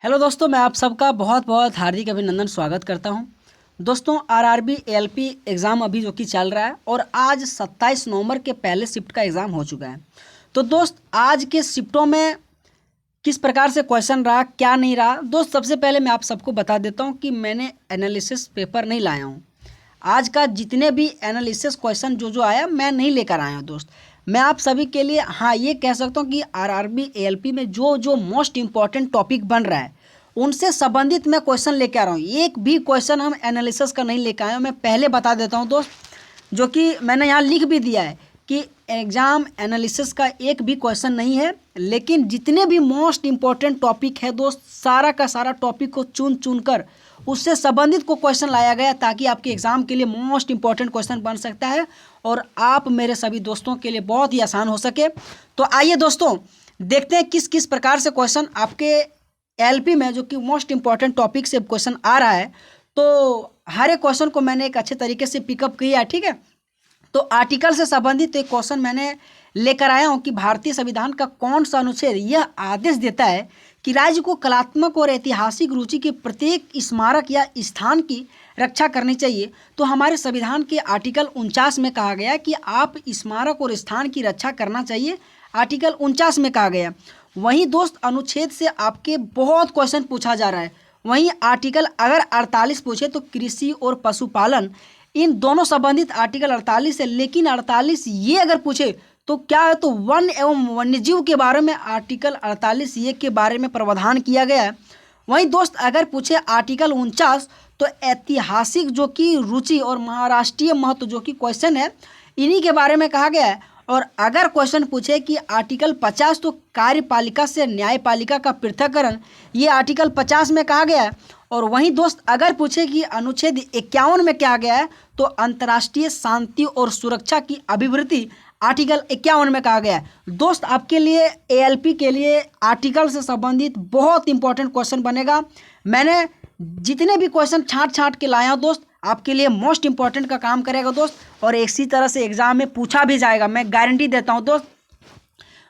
Hello दोस्तों, मैं आप सबका बहुत बहुत हार्दिक अभिनंदन स्वागत करता हूं। दोस्तों, आरआरबी एएलपी एग्ज़ाम अभी जो कि चल रहा है और आज 27 नवंबर के पहले शिफ्ट का एग्ज़ाम हो चुका है। तो दोस्त, आज के शिफ्टों में किस प्रकार से क्वेश्चन रहा, क्या नहीं रहा, दोस्त सबसे पहले मैं आप सबको बता देता हूं कि मैंने एनालिसिस पेपर नहीं लाया हूं। आज का जितने भी एनालिसिस क्वेश्चन जो जो आया मैं नहीं लेकर आया हूँ दोस्त। मैं आप सभी के लिए हाँ ये कह सकता हूँ कि आरआरबी एएलपी में जो जो मोस्ट इम्पॉर्टेंट टॉपिक बन रहा है उनसे संबंधित मैं क्वेश्चन लेके आ रहा हूँ। एक भी क्वेश्चन हम एनालिसिस का नहीं लेकर आए हैं। मैं पहले बता देता हूँ दोस्त, जो कि मैंने यहाँ लिख भी दिया है कि एग्ज़ाम एनालिसिस का एक भी क्वेश्चन नहीं है, लेकिन जितने भी मोस्ट इम्पॉर्टेंट टॉपिक है दोस्त, सारा का सारा टॉपिक को चुन चुन कर उससे संबंधित को क्वेश्चन लाया गया ताकि आपके एग्ज़ाम के लिए मोस्ट इम्पॉर्टेंट क्वेश्चन बन सकता है और आप मेरे सभी दोस्तों के लिए बहुत ही आसान हो सके। तो आइए दोस्तों, देखते हैं किस किस प्रकार से क्वेश्चन आपके एलपी में जो कि मोस्ट इम्पॉर्टेंट टॉपिक से क्वेश्चन आ रहा है। तो हर एक क्वेश्चन को मैंने एक अच्छे तरीके से पिकअप किया है, ठीक है। तो आर्टिकल से संबंधित एक क्वेश्चन मैंने लेकर आया हूँ कि भारतीय संविधान का कौन सा अनुच्छेद यह आदेश देता है कि राज्य को कलात्मक और ऐतिहासिक रुचि के प्रत्येक स्मारक या स्थान की रक्षा करनी चाहिए। तो हमारे संविधान के आर्टिकल 49 में कहा गया कि आप स्मारक और स्थान की रक्षा करना चाहिए। आर्टिकल 49 में कहा गया। वहीं दोस्त, अनुच्छेद से आपके बहुत क्वेश्चन पूछा जा रहा है। वहीं आर्टिकल अगर 48 पूछे तो कृषि और पशुपालन, इन दोनों संबंधित आर्टिकल 48 है। लेकिन 48 ये अगर पूछे तो क्या है, तो वन एवं वन्यजीव के बारे में आर्टिकल 48 ये के बारे में प्रावधान किया गया है। वहीं दोस्त, अगर पूछे आर्टिकल 49 तो ऐतिहासिक जो कि रुचि और महाराष्ट्रीय महत्व जो कि क्वेश्चन है, इन्हीं के बारे में कहा गया है। और अगर क्वेश्चन पूछे कि आर्टिकल 50 तो कार्यपालिका से न्यायपालिका का पृथक्करण, ये आर्टिकल 50 में कहा गया है। और वहीं दोस्त, अगर पूछे कि अनुच्छेद 51 में क्या गया है, तो अंतर्राष्ट्रीय शांति और सुरक्षा की अभिवृद्धि आर्टिकल 51 में कहा गया है। दोस्त, आपके लिए एएलपी के लिए आर्टिकल से संबंधित बहुत इंपॉर्टेंट क्वेश्चन बनेगा। मैंने जितने भी क्वेश्चन छांट छांट के लाया हूँ दोस्त, आपके लिए मोस्ट इंपॉर्टेंट का काम करेगा दोस्त, और इसी तरह से एग्जाम में पूछा भी जाएगा, मैं गारंटी देता हूँ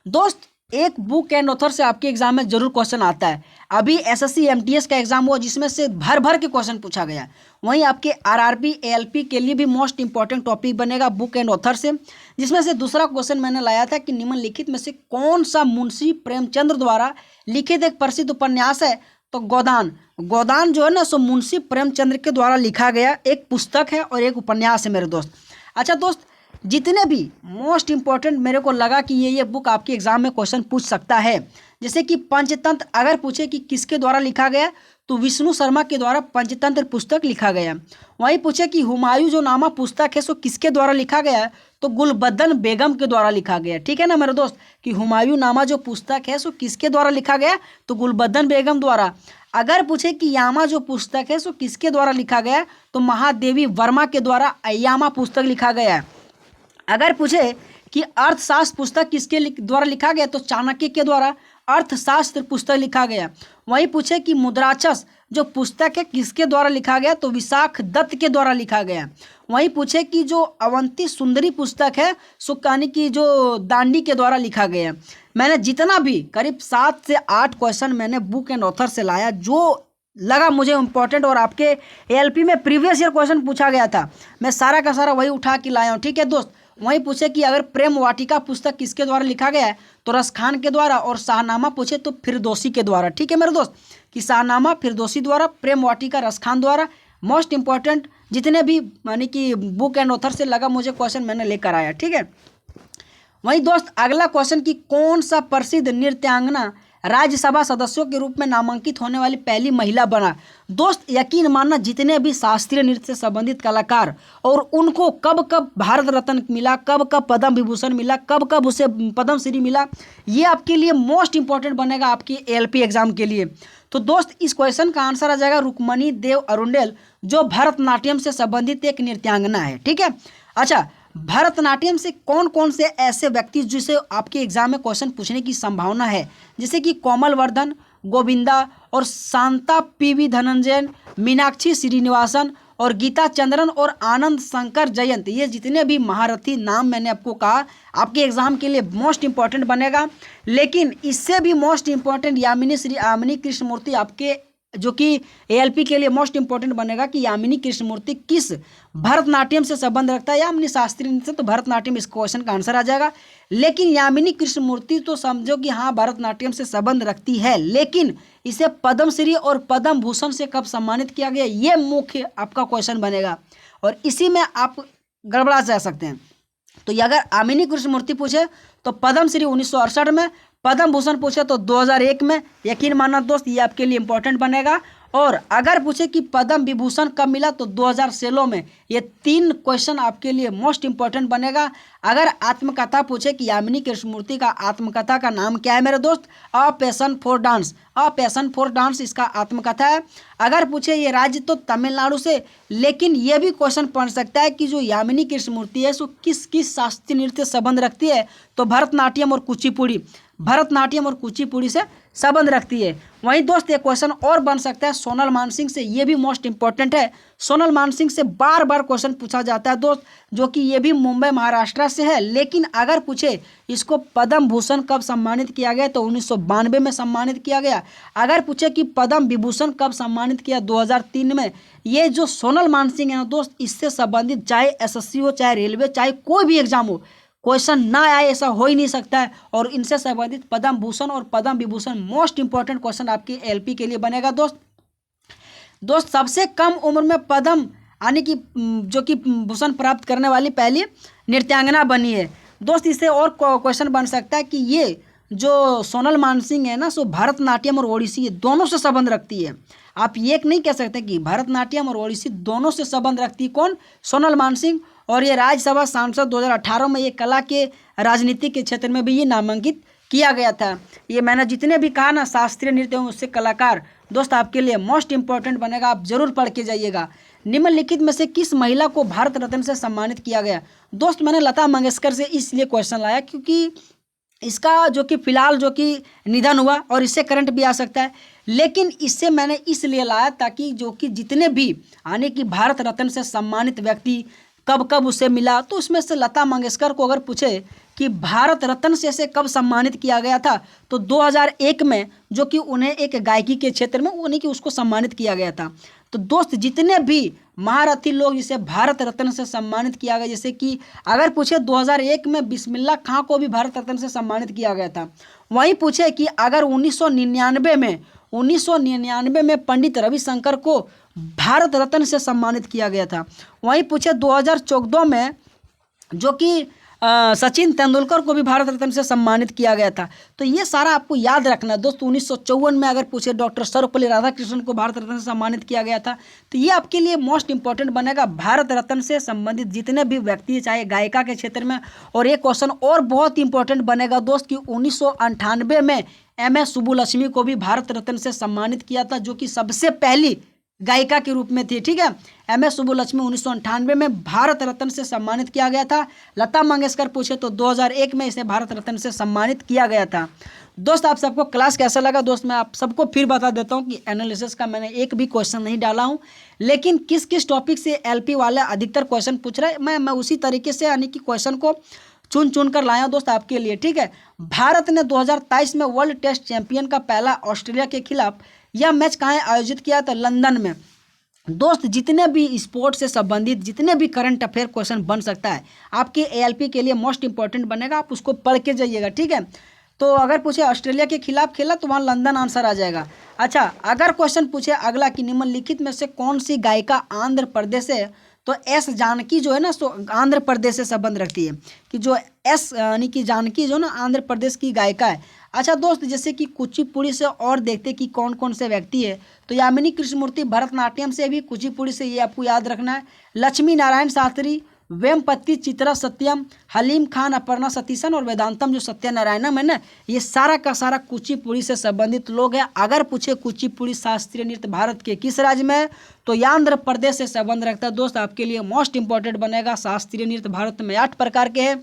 दोस्त। एक बुक एंड ऑथर से आपके एग्जाम में जरूर क्वेश्चन आता है। अभी एसएससी एमटीएस का एग्जाम हुआ जिसमें से भर भर के क्वेश्चन पूछा गया। वहीं आपके आरआरबी एएलपी के लिए भी मोस्ट इंपॉर्टेंट टॉपिक बनेगा बुक एंड ऑथर से, जिसमें से दूसरा क्वेश्चन मैंने लाया था कि निम्नलिखित में से कौन सा मुंशी प्रेमचंद्र द्वारा लिखित एक प्रसिद्ध उपन्यास है। तो गोदान, गोदान जो है ना, सो मुंशी प्रेमचंद्र के द्वारा लिखा गया एक पुस्तक है और एक उपन्यास है मेरे दोस्त। अच्छा दोस्त, जितने भी मोस्ट इम्पॉर्टेंट मेरे को लगा कि ये बुक आपके एग्जाम में क्वेश्चन पूछ सकता है, जैसे कि पंचतंत्र अगर पूछे कि किसके द्वारा लिखा गया, तो विष्णु शर्मा के द्वारा पंचतंत्र पुस्तक लिखा गया। वहीं पूछे कि हुमायूं जो नामा पुस्तक है सो किसके द्वारा लिखा गया है, तो गुलबदन बेगम के द्वारा लिखा गया। ठीक है ना मेरे दोस्त, कि हुमायूं नामा जो पुस्तक है सो किसके द्वारा लिखा गया, तो गुलबदन बेगम द्वारा। अगर पूछे कि यामा जो पुस्तक है सो किसके द्वारा लिखा गया, तो महादेवी वर्मा के द्वारा यामा पुस्तक लिखा गया है। अगर पूछे कि अर्थशास्त्र पुस्तक किसके द्वारा लिखा गया, तो चाणक्य के द्वारा अर्थशास्त्र पुस्तक लिखा गया। वहीं पूछे कि मुद्राक्षस जो पुस्तक है किसके द्वारा लिखा गया, तो विशाख दत्त के द्वारा लिखा गया। वहीं पूछे कि जो अवंती सुंदरी पुस्तक है सुकानी की जो दांडी के द्वारा लिखा गया। मैंने जितना भी करीब 7 से 8 क्वेश्चन मैंने बुक एंड ऑथर से लाया, जो लगा मुझे इम्पोर्टेंट और आपके एएलपी में प्रीवियस ईयर क्वेश्चन पूछा गया था, मैं सारा का सारा वही उठा के लाया हूँ। ठीक है दोस्त। वहीं पूछे कि अगर प्रेम वाटिका पुस्तक किसके द्वारा लिखा गया है, तो रसखान के द्वारा, और शाहनामा पूछे तो फिरदौसी के द्वारा। ठीक है मेरे दोस्त, कि शाहनामा फिरदौसी द्वारा, प्रेम वाटिका रसखान द्वारा। मोस्ट इंपॉर्टेंट जितने भी मानी कि बुक एंड ऑथर से लगा मुझे क्वेश्चन मैंने लेकर आया। ठीक है। वहीं दोस्त, अगला क्वेश्चन कि कौन सा प्रसिद्ध नृत्यांगना राज्यसभा सदस्यों के रूप में नामांकित होने वाली पहली महिला बना। दोस्त, यकीन मानना जितने भी शास्त्रीय नृत्य से संबंधित कलाकार और उनको कब कब भारत रत्न मिला, कब कब पद्म विभूषण मिला, कब कब उसे पद्मश्री मिला, ये आपके लिए मोस्ट इंपॉर्टेंट बनेगा आपकी एएलपी एग्जाम के लिए। तो दोस्त, इस क्वेश्चन का आंसर आ जाएगा रुक्मणी देव अरुंडेल, जो भरतनाट्यम से संबंधित एक नृत्यांगना है। ठीक है। अच्छा, भरतनाट्यम से कौन कौन से ऐसे व्यक्ति जिसे आपके एग्जाम में क्वेश्चन पूछने की संभावना है, जैसे कि कोमल वर्धन, गोविंदा और शांता पीवी धनंजयन, मीनाक्षी श्रीनिवासन और गीता चंद्रन और आनंद शंकर जयंत, ये जितने भी महारथी नाम मैंने आपको कहा आपके एग्जाम के लिए मोस्ट इंपॉर्टेंट बनेगा। लेकिन इससे भी मोस्ट इंपॉर्टेंट यामिनी श्री यामिनी कृष्णमूर्ति आपके जो कि एएलपी के लिए मोस्ट इंपॉर्टेंट बनेगा कि यामिनी कृष्णमूर्ति किस भरतनाट्यम से संबंध रखता है। यामिनी शास्त्रीय नृत्य से तो भरतनाट्यम इस क्वेश्चन का आंसर आ जाएगा। लेकिन यामिनी कृष्णमूर्ति तो समझो कि हाँ भरतनाट्यम से संबंध रखती है, लेकिन इसे पद्मश्री और पद्म भूषण से कब सम्मानित किया गया, ये मुख्य आपका क्वेश्चन बनेगा और इसी में आप गड़बड़ा जा सकते हैं। तो ये अगर यामिनी कृष्णमूर्ति पूछे तो पद्मश्री 1968 में, पद्म भूषण पूछे तो 2001 में, यकीन मानना दोस्त ये आपके लिए इंपॉर्टेंट बनेगा। और अगर पूछे कि पद्म विभूषण कब मिला तो 2016 में। ये 3 क्वेश्चन आपके लिए मोस्ट इंपॉर्टेंट बनेगा। अगर आत्मकथा पूछे कि यामिनी कृष्णमूर्ति का आत्मकथा का नाम क्या है मेरे दोस्त, a passion for dance, a passion for dance इसका आत्मकथा है। अगर पूछे ये राज्य तो तमिलनाडु से, लेकिन ये भी क्वेश्चन पढ़ सकता है कि जो यामिनी कृष्णमूर्ति है सो किस किस शास्त्रीय नृत्य से संबंध रखती है, तो भरतनाट्यम और कुचिपुड़ी, भरतनाट्यम और कुचिपुड़ी से संबंध रखती है। वहीं दोस्त एक क्वेश्चन और बन सकता है सोनल मानसिंह से, ये भी मोस्ट इंपॉर्टेंट है। सोनल मानसिंह से बार बार क्वेश्चन पूछा जाता है दोस्त, जो कि ये भी मुंबई महाराष्ट्र से है। लेकिन अगर पूछे इसको पद्म भूषण कब सम्मानित किया गया तो 1992 में सम्मानित किया गया। अगर पूछे कि पद्म विभूषण कब सम्मानित किया 2003 में। ये जो सोनल मानसिंह है ना दोस्त, इससे संबंधित चाहे एसएससी हो, चाहे रेलवे, चाहे कोई भी एग्जाम हो, क्वेश्चन ना आए ऐसा हो ही नहीं सकता है। और इनसे संबंधित पद्म भूषण और Padma Vibhushan most important question आपके एलपी के लिए बनेगा दोस्त सबसे कम उम्र में पद्म यानी कि जो कि भूषण प्राप्त करने वाली पहली नृत्यांगना बनी है दोस्त। इससे और क्वेश्चन बन सकता है कि ये जो सोनल मानसिंह है ना सो भरतनाट्यम और ओडिसी ये दोनों से संबंध रखती है। आप ये नहीं कह सकते कि भरतनाट्यम और ओडिसी दोनों से संबंध रखती है कौन, सोनल मानसिंह। और ये राज्यसभा सांसद 2018 में ये कला के राजनीति के क्षेत्र में भी ये नामांकित किया गया था। ये मैंने जितने भी कहा ना शास्त्रीय नृत्य उससे कलाकार दोस्त आपके लिए मोस्ट इंपॉर्टेंट बनेगा, आप जरूर पढ़ के जाइएगा। निम्नलिखित में से किस महिला को भारत रत्न से सम्मानित किया गया दोस्त। मैंने लता मंगेशकर से इसलिए क्वेश्चन लाया क्योंकि इसका जो कि फिलहाल जो कि निधन हुआ और इससे करंट भी आ सकता है। लेकिन इससे मैंने इसलिए लाया ताकि जो कि जितने भी यानी कि भारत रत्न से सम्मानित व्यक्ति कब कब उसे मिला, तो उसमें से लता मंगेशकर को अगर पूछे कि भारत रत्न से इसे कब सम्मानित किया गया था तो 2001 में, जो कि उन्हें एक गायकी के क्षेत्र में उन्हीं की उसको सम्मानित किया गया था। तो दोस्त जितने भी महारथी लोग जिसे भारत रत्न से सम्मानित किया गया, जैसे कि अगर पूछे 2001 में बिस्मिल्लाह खां को भी भारत रत्न से सम्मानित किया गया था। वहीं पूछे कि अगर 1999 में पंडित रविशंकर को भारत रत्न से सम्मानित किया गया था। वहीं पूछे 2014 में जो कि सचिन तेंदुलकर को भी भारत रत्न से सम्मानित किया गया था। तो ये सारा आपको याद रखना है दोस्तों। 1954 में अगर पूछे डॉक्टर सर्वपल्ली राधाकृष्णन को भारत रत्न से सम्मानित किया गया था। तो ये आपके लिए मोस्ट इंपॉर्टेंट बनेगा भारत रत्न से संबंधित जितने भी व्यक्ति चाहे गायिका के क्षेत्र में। और एक क्वेश्चन और बहुत इंपॉर्टेंट बनेगा दोस्त कि 1998 में MS सुब्बुलक्ष्मी को भी भारत रत्न से सम्मानित किया था, जो कि सबसे पहली गायिका के रूप में थी। ठीक है, MS सुब्बुलक्ष्मी 1998 में भारत रत्न से सम्मानित किया गया था। लता मंगेशकर पूछे तो 2001 में इसे भारत रत्न से सम्मानित किया गया था। दोस्त आप सबको क्लास कैसा लगा दोस्त, मैं आप सबको फिर बता देता हूं कि एनालिसिस का मैंने एक भी क्वेश्चन नहीं डाला हूं, लेकिन किस किस टॉपिक से LP वाले अधिकतर क्वेश्चन पूछ रहे हैं मैं उसी तरीके से यानी कि क्वेश्चन को चुन कर लाया दोस्त आपके लिए। ठीक है, भारत ने 2023 में वर्ल्ड टेस्ट चैंपियन का पहला ऑस्ट्रेलिया के खिलाफ यह मैच कहाँ आयोजित किया था, लंदन में। दोस्त जितने भी स्पोर्ट्स से संबंधित जितने भी करंट अफेयर क्वेश्चन बन सकता है आपके ALP के लिए मोस्ट इंपॉर्टेंट बनेगा, आप उसको पढ़ के जाइएगा। ठीक है, तो अगर पूछे ऑस्ट्रेलिया के खिलाफ खेला तो वहाँ लंदन आंसर आ जाएगा। अच्छा, अगर क्वेश्चन पूछे अगला कि निम्नलिखित में से कौन सी गायिका आंध्र प्रदेश से, तो S जानकी जो है ना सो आंध्र प्रदेश से संबंध रखती है कि जो S यानी कि जानकी जो ना आंध्र प्रदेश की गायिका है। अच्छा दोस्त, जैसे कि कुचिपुड़ी से और देखते कि कौन कौन से व्यक्ति है, तो यामिनी कृष्णमूर्ति भरतनाट्यम से भी, कुचिपुड़ी से, ये आपको याद रखना है। लक्ष्मी नारायण शास्त्री, वेमपति चित्रा सत्यम, हलीम खान, अपर्णा सतीशन और वेदांतम जो सत्यनारायणम है ना, ये सारा का सारा कुचिपुड़ी से संबंधित लोग हैं। अगर पूछे कुचिपुड़ी शास्त्रीय नृत्य भारत के किस राज्य में है, तो ये आंध्र प्रदेश से संबंध रखता है दोस्त। आपके लिए मोस्ट इंपॉर्टेंट बनेगा। शास्त्रीय नृत्य भारत में 8 प्रकार के हैं।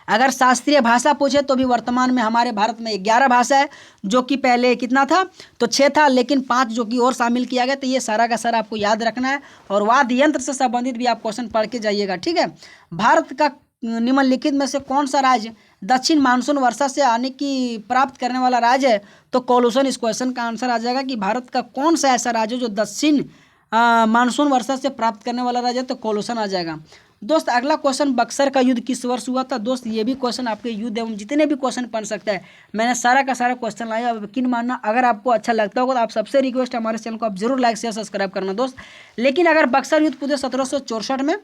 अगर शास्त्रीय भाषा पूछे तो भी वर्तमान में हमारे भारत में 11 भाषा है, जो कि पहले कितना था तो 6 था, लेकिन 5 जो कि और शामिल किया गया। तो ये सारा का सारा आपको याद रखना है, और वाद्य यंत्र से संबंधित भी आप क्वेश्चन पढ़ के जाइएगा, ठीक है। भारत का निम्नलिखित में से कौन सा राज्य दक्षिण मानसून वर्षा से आने की प्राप्त करने वाला राज्य है? तो कोलूसन इस क्वेश्चन का आंसर आ जाएगा कि भारत का कौन सा ऐसा राज्य जो दक्षिण मानसून वर्षा से प्राप्त करने वाला राज्य है, तो कोलूसन आ जाएगा। दोस्त अगला क्वेश्चन, बक्सर का युद्ध किस वर्ष हुआ था? दोस्त ये भी क्वेश्चन आपके युद्ध एवं जितने भी क्वेश्चन बन सकता है, मैंने सारा का सारा क्वेश्चन लाया। अब यकीन मानना, अगर आपको अच्छा लगता होगा तो आप सबसे रिक्वेस्ट है हमारे चैनल को आप जरूर लाइक शेयर सब्सक्राइब करना दोस्त। लेकिन अगर बक्सर युद्ध पूरे 1764 में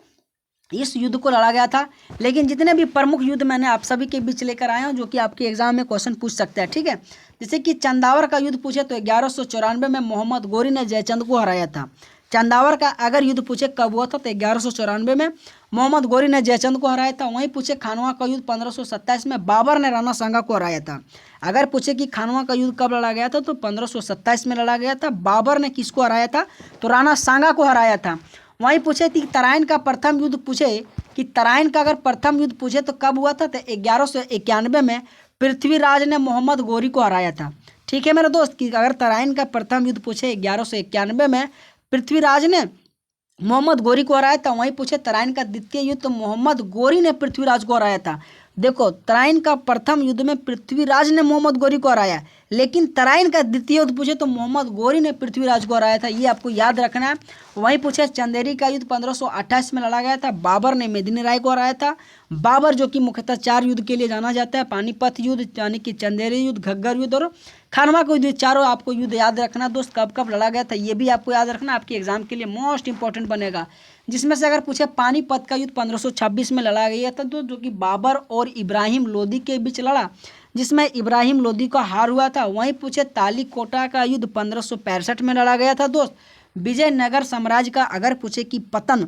इस युद्ध को लड़ा गया था, लेकिन जितने भी प्रमुख युद्ध मैंने आप सभी के बीच लेकर आया हूँ जो कि आपके एग्जाम में क्वेश्चन पूछ सकता है, ठीक है। जैसे कि चंदावर का युद्ध पूछे तो 1194 में मोहम्मद गोरी ने जयचंद को हराया था। चंदावर का अगर युद्ध पूछे कब हुआ था तो 1194 में मोहम्मद गोरी ने जयचंद को हराया था। वहीं पूछे खानवा का युद्ध 1527 में बाबर ने राणा सांगा को हराया था। अगर पूछे कि खानवा का युद्ध कब लड़ा गया था तो 1527 में लड़ा गया था। बाबर ने किसको हराया था? तो राणा सांगा को हराया था। वहीं पूछे कि तराइन का प्रथम युद्ध पूछे कि तराइन का अगर प्रथम युद्ध पूछे तो कब हुआ था? तो 1191 में पृथ्वीराज ने मोहम्मद गोरी को हराया था, ठीक है मेरे दोस्त। कि अगर तराइन का प्रथम युद्ध पूछे 1191 में पृथ्वीराज ने मोहम्मद गोरी को हराया था। वहीं पूछे तराइन का द्वितीय युद्ध तो मोहम्मद गोरी ने पृथ्वीराज को हराया था। देखो, तराइन का प्रथम युद्ध में पृथ्वीराज ने मोहम्मद गोरी को हराया, लेकिन तराइन का द्वितीय युद्ध पूछे तो मोहम्मद गोरी ने पृथ्वीराज को हराया था। ये आपको याद रखना है। वहीं पूछे चंदेरी का युद्ध 1528 में लड़ा गया था। बाबर ने मेदिनी राय को हराया था। बाबर जो कि मुख्यतः 4 युद्ध के लिए जाना जाता है, पानीपत युद्ध यानी कि चंदेरी युद्ध, घग्गर युद्ध और खानवा का युद्ध। चारों आपको युद्ध याद रखना दोस्त, कब कब लड़ा गया था ये भी आपको याद रखना, आपके एग्जाम के लिए मोस्ट इंपॉर्टेंट बनेगा। जिसमें से अगर पूछे पानीपत का युद्ध 1526 में लड़ा गया था, तो जो कि बाबर और इब्राहिम लोदी के बीच लड़ा, जिसमें इब्राहिम लोदी का हार हुआ था। वहीं पूछे तालीकोटा का युद्ध 1565 में लड़ा गया था दोस्त। विजयनगर साम्राज्य का अगर पूछे कि पतन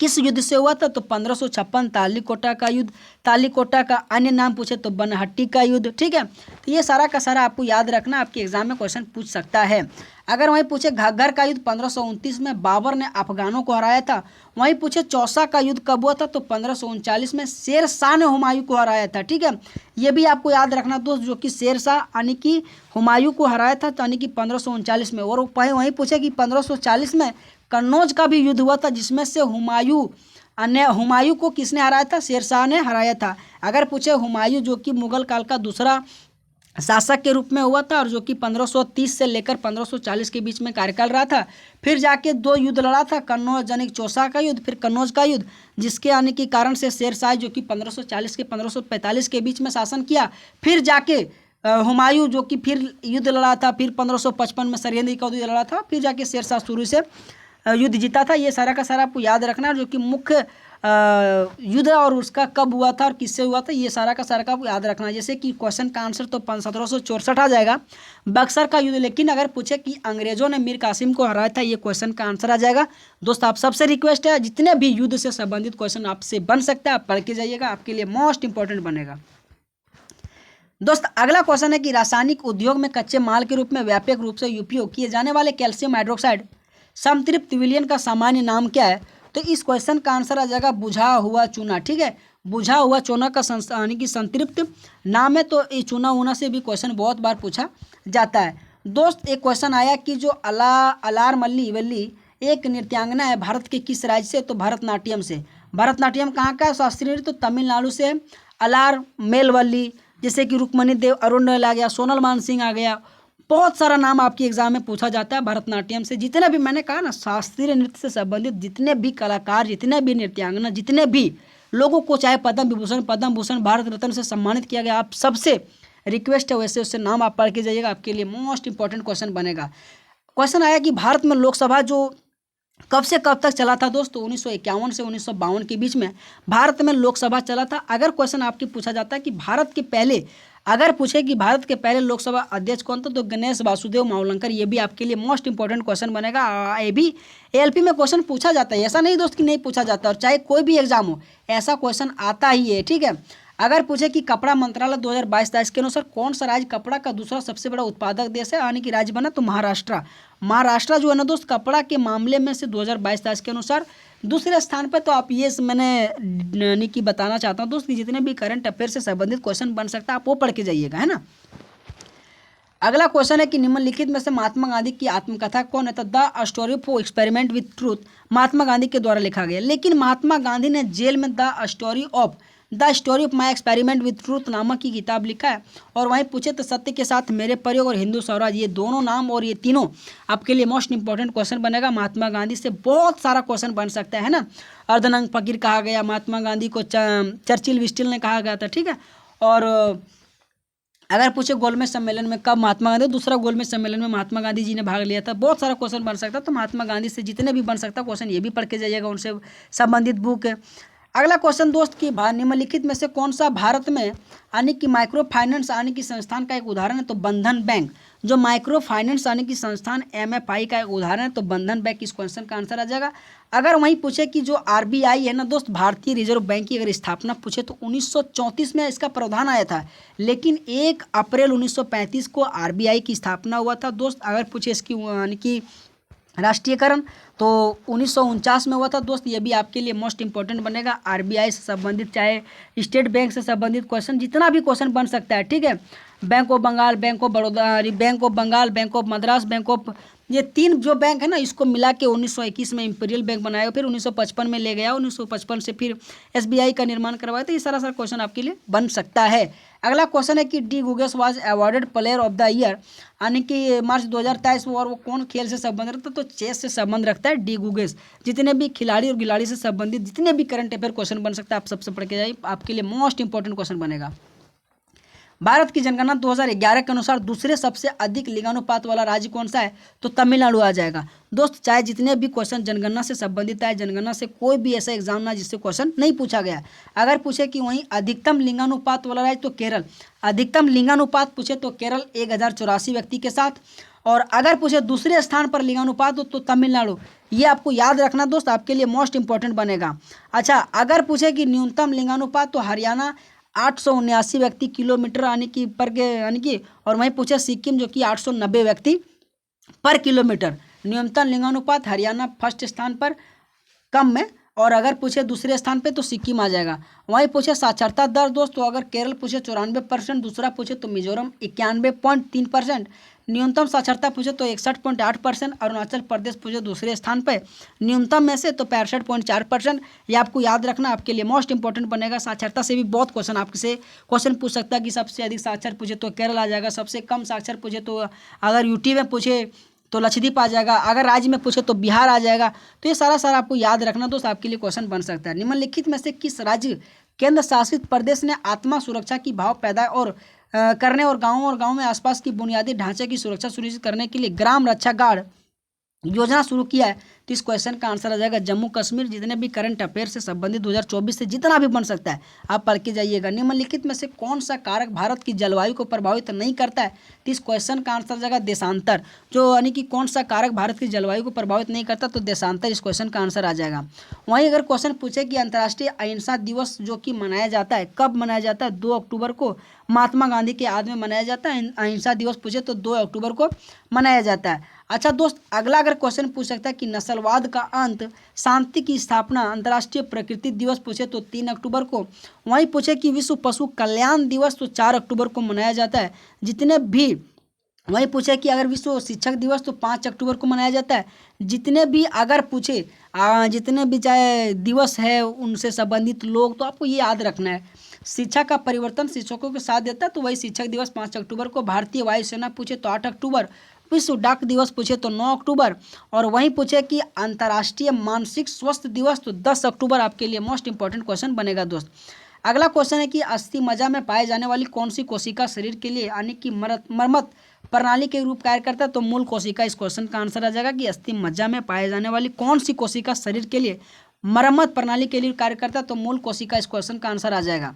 किस युद्ध से हुआ था तो 1556 तालीकोटा का युद्ध। तालीकोटा का अन्य नाम पूछे तो बनहट्टी का युद्ध, ठीक है। तो ये सारा का सारा आपको याद रखना, आपके एग्जाम में क्वेश्चन पूछ सकता है। अगर वहीं पूछे घग्गर का युद्ध 1529 में बाबर ने अफगानों को हराया था। वहीं पूछे चौसा का युद्ध कब हुआ था तो 1539 में शेर शाह ने हुमायूं को हराया था, ठीक है। ये भी आपको याद रखना दोस्त, जो कि शेर शाह यानी कि हुमायूं को हराया था यानी कि 1539 में। और वहीं पूछे कि 1540 में कन्नौज का भी युद्ध हुआ था, जिसमें से हुमायूं को किसने हराया था? शेरशाह ने हराया था। अगर पूछे हुमायूं जो कि मुगल काल का दूसरा शासक के रूप में हुआ था और जो कि 1530 से लेकर 1540 के बीच में कार्यकाल रहा था। फिर जाके 2 युद्ध लड़ा था, कन्नौज यानी चौसा का युद्ध, फिर कन्नौज का युद्ध, जिसके आने के कारण से शेरशाह जो कि 1540 के 1545 के बीच में शासन किया। फिर जाके हुमायूं जो कि फिर युद्ध लड़ा था, फिर 1555 में सरियंदी का युद्ध लड़ा था, फिर जाके शेरशाह शुरू से युद्ध जीता था। ये सारा का सारा आपको याद रखना, जो कि मुख्य युद्ध और उसका कब हुआ था और किससे हुआ था, ये सारा का सारा का आपको याद रखना। जैसे कि क्वेश्चन का आंसर तो 1764 आ जाएगा, बक्सर का युद्ध। लेकिन अगर पूछे कि अंग्रेजों ने मीर कासिम को हराया था, ये क्वेश्चन का आंसर आ जाएगा। दोस्त आप सबसे रिक्वेस्ट है, जितने भी युद्ध से संबंधित क्वेश्चन आपसे बन सकता है आप पढ़ के जाइएगा, आपके लिए मोस्ट इंपॉर्टेंट बनेगा। दोस्त अगला क्वेश्चन है कि रासायनिक उद्योग में कच्चे माल के रूप में व्यापक रूप से उपयोग किए जाने वाले कैल्शियम हाइड्रोक्साइड समतृप्त विलयन का सामान्य नाम क्या है? तो इस क्वेश्चन का आंसर आ जाएगा बुझा हुआ चूना, ठीक है। बुझा हुआ चूना का यानी कि संतृप्त नाम है। तो ये चूना ऊना से भी क्वेश्चन बहुत बार पूछा जाता है। दोस्त एक क्वेश्चन आया कि जो अलार मल्ली वल्ली एक नृत्यांगना है भारत के किस राज्य से? तो भरतनाट्यम से। भरतनाट्यम कहाँ का है? शास्त्रीय नृत्य तो तमिलनाडु से। अलार मेलवल्ली जैसे कि रुक्मणी देव अरुण आ गया, सोनल मानसिंह आ गया, बहुत सारा नाम आपके एग्जाम में पूछा जाता है भरतनाट्यम से। जितने भी मैंने कहा ना शास्त्रीय नृत्य से संबंधित जितने भी कलाकार, जितने भी नृत्यांगना, जितने भी लोगों को चाहे पद्म विभूषण, पद्म भूषण, भारत रत्न से सम्मानित किया गया, आप सबसे रिक्वेस्ट है वैसे उससे नाम आप पढ़ के जाइएगा, आपके लिए मोस्ट इंपॉर्टेंट क्वेश्चन बनेगा। क्वेश्चन आया कि भारत में लोकसभा जो कब से कब तक चला था दोस्तों? 1951 से 1952 के बीच में भारत में लोकसभा चला था। अगर क्वेश्चन आपके पूछा जाता है कि भारत के पहले, अगर पूछे कि भारत के पहले लोकसभा अध्यक्ष कौन था तो गणेश वासुदेव मावलंकर। ये भी आपके लिए मोस्ट इंपॉर्टेंट क्वेश्चन बनेगा। ये भी एलपी में क्वेश्चन पूछा जाता है, ऐसा नहीं दोस्त कि नहीं पूछा जाता, और चाहे कोई भी एग्जाम हो ऐसा क्वेश्चन आता ही है, ठीक है। अगर पूछे कि कपड़ा मंत्रालय 2022-23 के अनुसार कौन सा राज्य कपड़ा का दूसरा सबसे बड़ा उत्पादक देश है, यानी कि राज्य बना तो महाराष्ट्र। महाराष्ट्र जो है ना दोस्त, कपड़ा के मामले में से 2022-23 के अनुसार दूसरे स्थान पर तो आप ये मैंने यानी कि बताना चाहता हूँ दोस्त कि जितने भी करंट अफेयर से संबंधित क्वेश्चन बन सकता है आप वो पढ़ के जाइएगा, है ना। अगला क्वेश्चन है कि निम्नलिखित में से महात्मा गांधी की आत्मकथा कौन है? तो the story of experiment with truth Mahatma Gandhi के द्वारा लिखा गया। लेकिन महात्मा गांधी ने जेल में the story of my experiment with truth नामक की किताब लिखा है। और वहीं पूछे तो सत्य के साथ मेरे प्रयोग और हिंदू स्वराज, ये दोनों नाम और ये तीनों आपके लिए मोस्ट इंपॉर्टेंट क्वेश्चन बनेगा। महात्मा गांधी से बहुत सारा क्वेश्चन बन सकता है ना। अर्धनंग फकीर कहा गया, महात्मा गांधी को चर्चिल विस्टिल ने कहा गया था, ठीक है। और अगर पूछे गोलमेज सम्मेलन में कब महात्मा गांधी, दूसरा गोलमेज सम्मेलन में महात्मा गांधी जी ने भाग लिया था। बहुत सारा क्वेश्चन बन सकता है, तो महात्मा गांधी से जितने भी बन सकता क्वेश्चन ये भी पढ़ के जाइएगा, उनसे संबंधित बुक है। अगला क्वेश्चन दोस्त कि निम्नलिखित में से कौन सा भारत में यानी कि माइक्रो फाइनेंस यानी कि संस्थान का एक उदाहरण है? तो बंधन बैंक। जो माइक्रो फाइनेंस यानी कि संस्थान MFI का एक उदाहरण है, तो बंधन बैंक इस क्वेश्चन का आंसर आ जाएगा। अगर वहीं पूछे कि जो RBI है ना दोस्त, भारतीय रिजर्व बैंक की अगर स्थापना पूछे तो 1934 में इसका प्रावधान आया था, लेकिन 1 अप्रैल 1935 को RBI की स्थापना हुआ था दोस्त। अगर पूछे इसकी यानी कि राष्ट्रीयकरण तो 1949 में हुआ था दोस्त। ये भी आपके लिए मोस्ट इंपॉर्टेंट बनेगा। RBI से संबंधित चाहे स्टेट बैंक से संबंधित क्वेश्चन, जितना भी क्वेश्चन बन सकता है, ठीक है। Bank of Bengal, bank of Baroda, bank of Bengal, bank of Madras, bank of, ये 3 जो बैंक है ना, इसको मिला के 1921 में इंपीरियल बैंक बनाया, फिर 1955 में ले गया, 1955 से फिर SBI का निर्माण करवाया। तो ये सारा क्वेश्चन आपके लिए बन सकता है। अगला क्वेश्चन है कि D Gukesh was awarded player of the year यानी कि मार्च 2023 में, और वो कौन खेल से संबंध रखता है? तो चेस से संबंध रखता है डी गुगेस। जितने भी खिलाड़ी और खिलाड़ी से संबंधित जितने भी करंट अफेयर क्वेश्चन बन सकता है आप सबसे पढ़ के जाइए, आपके लिए मोस्ट इंपॉर्टेंट क्वेश्चन बनेगा। भारत की जनगणना 2011 के अनुसार दूसरे सबसे अधिक लिंगानुपात वाला राज्य कौन सा है? तो तमिलनाडु आ जाएगा दोस्त। चाहे जितने भी क्वेश्चन जनगणना से संबंधित है, जनगणना से कोई भी ऐसा एग्जाम ना जिससे क्वेश्चन नहीं पूछा गया। अगर पूछे कि वहीं अधिकतम लिंगानुपात वाला राज्य तो केरल, अधिकतम लिंगानुपात पूछे तो केरल 1084 व्यक्ति के साथ। और अगर पूछे दूसरे स्थान पर लिंगानुपात तो तमिलनाडु। ये आपको याद रखना दोस्त, आपके लिए मोस्ट इंपॉर्टेंट बनेगा। अच्छा, अगर पूछे कि न्यूनतम लिंगानुपात तो हरियाणा 879 व्यक्ति किलोमीटर यानी कि पर के यानी कि, और वहीं पूछे सिक्किम जो कि 890 व्यक्ति पर किलोमीटर। न्यूनतम लिंगानुपात हरियाणा फर्स्ट स्थान पर कम में, और अगर पूछे दूसरे स्थान पे तो सिक्किम आ जाएगा। वहीं पूछे साक्षरता दर दोस्त, तो अगर केरल पूछे 94%, दूसरा पूछे तो मिजोरम 91.3%, न्यूनतम साक्षरता पूछे तो 61.8%, अरुणाचल प्रदेश पूछे दूसरे स्थान पर न्यूनतम में से तो 65.4%। ये आपको याद रखना, आपके लिए मोस्ट इंपॉर्टेंट बनेगा। साक्षरता से भी बहुत क्वेश्चन आपसे क्वेश्चन पूछ सकता है कि सबसे अधिक साक्षर पूछे तो केरल आ जाएगा, सबसे कम साक्षर पूछे तो अगर यूटी में पूछे तो लक्षद्वीप आ जाएगा, अगर राज्य में पूछे तो बिहार आ जाएगा। तो ये सारा आपको याद रखना दोस्त, आपके लिए क्वेश्चन बन सकता है। निम्नलिखित में से किस राज्य केंद्र शासित प्रदेश ने आत्मा सुरक्षा की भाव पैदा करने और गाँव में आसपास की बुनियादी ढांचे की सुरक्षा सुनिश्चित करने के लिए ग्राम रक्षा गार्ड योजना शुरू किया है? तो इस क्वेश्चन का आंसर आ जाएगा जम्मू कश्मीर। जितने भी करंट अफेयर से संबंधित 2024 से जितना भी बन सकता है आप पढ़ के जाइएगा। निम्नलिखित में से कौन सा कारक भारत की जलवायु को प्रभावित नहीं करता है? तो इस क्वेश्चन का आंसर आ जाएगा देशांतर। जो यानी कि कौन सा कारक भारत की जलवायु को प्रभावित नहीं करता, तो देशांतर इस क्वेश्चन का आंसर आ जाएगा। वहीं अगर क्वेश्चन पूछे कि अंतर्राष्ट्रीय अहिंसा दिवस जो कि मनाया जाता है कब मनाया जाता है? 2 अक्टूबर को महात्मा गांधी के याद में मनाया जाता है। अहिंसा दिवस पूछे तो 2 अक्टूबर को मनाया जाता है। अच्छा दोस्त, अगला अगर क्वेश्चन पूछ सकता है कि नस्लवाद का अंत, शांति की स्थापना, अंतर्राष्ट्रीय प्रकृति दिवस पूछे तो 3 अक्टूबर को। वहीं पूछे कि विश्व पशु कल्याण दिवस तो 4 अक्टूबर को मनाया जाता है। जितने भी वहीं पूछे कि अगर विश्व शिक्षक दिवस तो 5 अक्टूबर को मनाया जाता है। जितने भी अगर पूछे जितने भी चाहे दिवस है उनसे संबंधित लोग, तो आपको ये याद रखना है। शिक्षा का परिवर्तन शिक्षकों के साथ देता है, तो वही शिक्षक दिवस 5 अक्टूबर को। भारतीय वायुसेना पूछे तो 8 अक्टूबर। विश्व डाक दिवस पूछे तो 9 अक्टूबर। और वहीं पूछे कि अंतर्राष्ट्रीय मानसिक स्वास्थ्य दिवस तो 10 अक्टूबर आपके लिए मोस्ट इंपॉर्टेंट क्वेश्चन बनेगा दोस्त। अगला क्वेश्चन है कि अस्थि मज्जा में पाए जाने वाली कौन सी कोशिका शरीर के लिए यानी कि मरम्मत प्रणाली के रूप कार्य करता है? तो मूल कोशिका इस क्वेश्चन का आंसर आ जाएगा कि अस्थि मज्जा में पाए जाने वाली कौन सी कोशिका शरीर के लिए मरम्मत प्रणाली के लिए कार्य करता है? तो मूल कोशिका इस क्वेश्चन का आंसर आ जाएगा।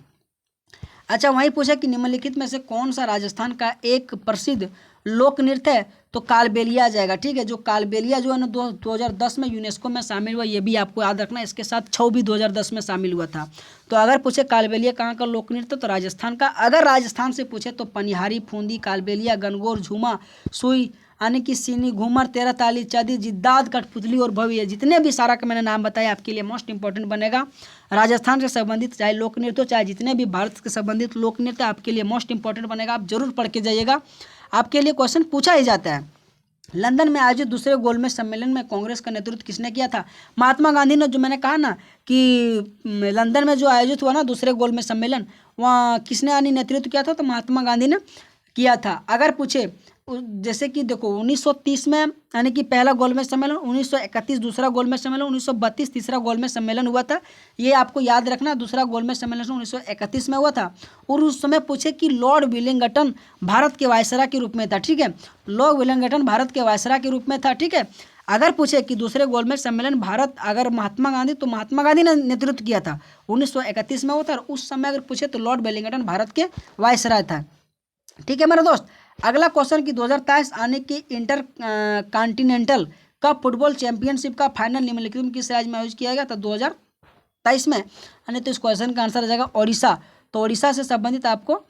अच्छा, वहीं पूछा कि निम्नलिखित में से कौन सा राजस्थान का एक प्रसिद्ध लोक नृत्य है तो कालबेलिया आ जाएगा। ठीक है, जो कालबेलिया जो है ना 2010 में यूनेस्को में शामिल हुआ, ये भी आपको याद रखना। इसके साथ छऊ भी 2010 में शामिल हुआ था। तो अगर पूछे कालबेलिया कहाँ का लोक नृत्य तो राजस्थान का। अगर राजस्थान से पूछे तो पनिहारी, फूंदी, कालबेलिया, गणगौर, झूमा, सुई, यानी कि सीनी, घूमर, तेरह ताली, चादी, जिद्दाद, कठपुतली और भव्य, जितने भी सारा का मैंने नाम बताया आपके लिए मोस्ट इंपॉर्टेंट बनेगा। राजस्थान से संबंधित चाहे लोक नृत्य हो, चाहे जितने भी भारत से संबंधित लोक नृत्य आपके लिए मोस्ट इंपॉर्टेंट बनेगा। आप जरूर पढ़ के जाइएगा, आपके लिए क्वेश्चन पूछा ही जाता है। लंदन में आयोजित दूसरे गोलमेज सम्मेलन में कांग्रेस का नेतृत्व किसने किया था? महात्मा गांधी ने। जो मैंने कहा ना कि लंदन में जो आयोजित हुआ ना दूसरे गोलमेज सम्मेलन, वहाँ किसने यानी नेतृत्व किया था? तो महात्मा गांधी ने किया था। अगर पूछे जैसे कि देखो 1930 में यानी कि पहला गोलमेज सम्मेलन, 1931 दूसरा गोलमेज सम्मेलन, 1932 तीसरा गोलमेज सम्मेलन हुआ था। ये आपको याद रखना, दूसरा गोलमेज सम्मेलन 1931 में हुआ था। और उस समय पूछे कि लॉर्ड विलिंगटन भारत के वायसराय के रूप में था। ठीक है, लॉर्ड विलिंगटन भारत के वायसराय के रूप में था। ठीक है, अगर पूछे कि दूसरे गोलमेज सम्मेलन भारत अगर महात्मा गांधी, तो महात्मा गांधी ने नेतृत्व किया था, 1931 में हुआ था। और उस समय अगर पूछे तो लॉर्ड विलिंगटन भारत के वायसराय था। ठीक है मेरे दोस्त, अगला क्वेश्चन की 2023 आने की inter continental cup football championship का फाइनल निम्नलिखित में किस राज्य में आयोजित किया गया था? 2023 में। यानी तो इस क्वेश्चन का आंसर आ जाएगा ओडिशा। तो ओडिशा से संबंधित आपको,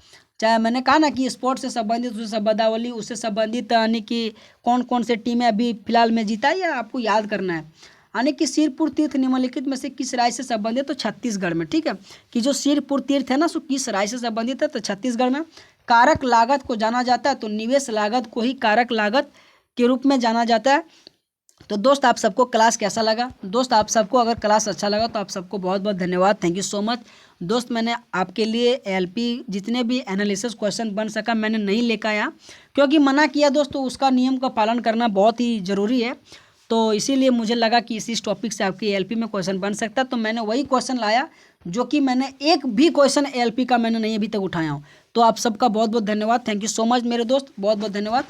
चाहे मैंने कहा ना कि स्पोर्ट्स से संबंधित उससे शब्दावली, उससे संबंधित यानी कि कौन कौन से टीमें अभी फिलहाल में जीता है, या आपको याद करना है। यानी कि सिरपुर तीर्थ निम्नलिखित में से किस राज्य से संबंधित? तो छत्तीसगढ़ में। ठीक है, कि जो सिरपुर तीर्थ है ना सो किस राज्य से संबंधित है? तो छत्तीसगढ़ में। कारक लागत को जाना जाता है तो निवेश लागत को ही कारक लागत के रूप में जाना जाता है। तो दोस्त आप सबको क्लास कैसा लगा? दोस्त आप सबको अगर क्लास अच्छा लगा तो आप सबको बहुत बहुत धन्यवाद, थैंक यू सो मच। दोस्त मैंने आपके लिए एलपी जितने भी एनालिसिस क्वेश्चन बन सका मैंने नहीं लेकर आया, क्योंकि मना किया दोस्त, तो उसका नियम का पालन करना बहुत ही ज़रूरी है। तो इसीलिए मुझे लगा कि इसी टॉपिक से आपकी एलपी में क्वेश्चन बन सकता है, तो मैंने वही क्वेश्चन लाया जो कि मैंने एक भी क्वेश्चन एलपी का मैंने नहीं अभी तक उठाया हूँ। तो आप सबका बहुत बहुत धन्यवाद, थैंक यू सो मच मेरे दोस्त, बहुत बहुत धन्यवाद।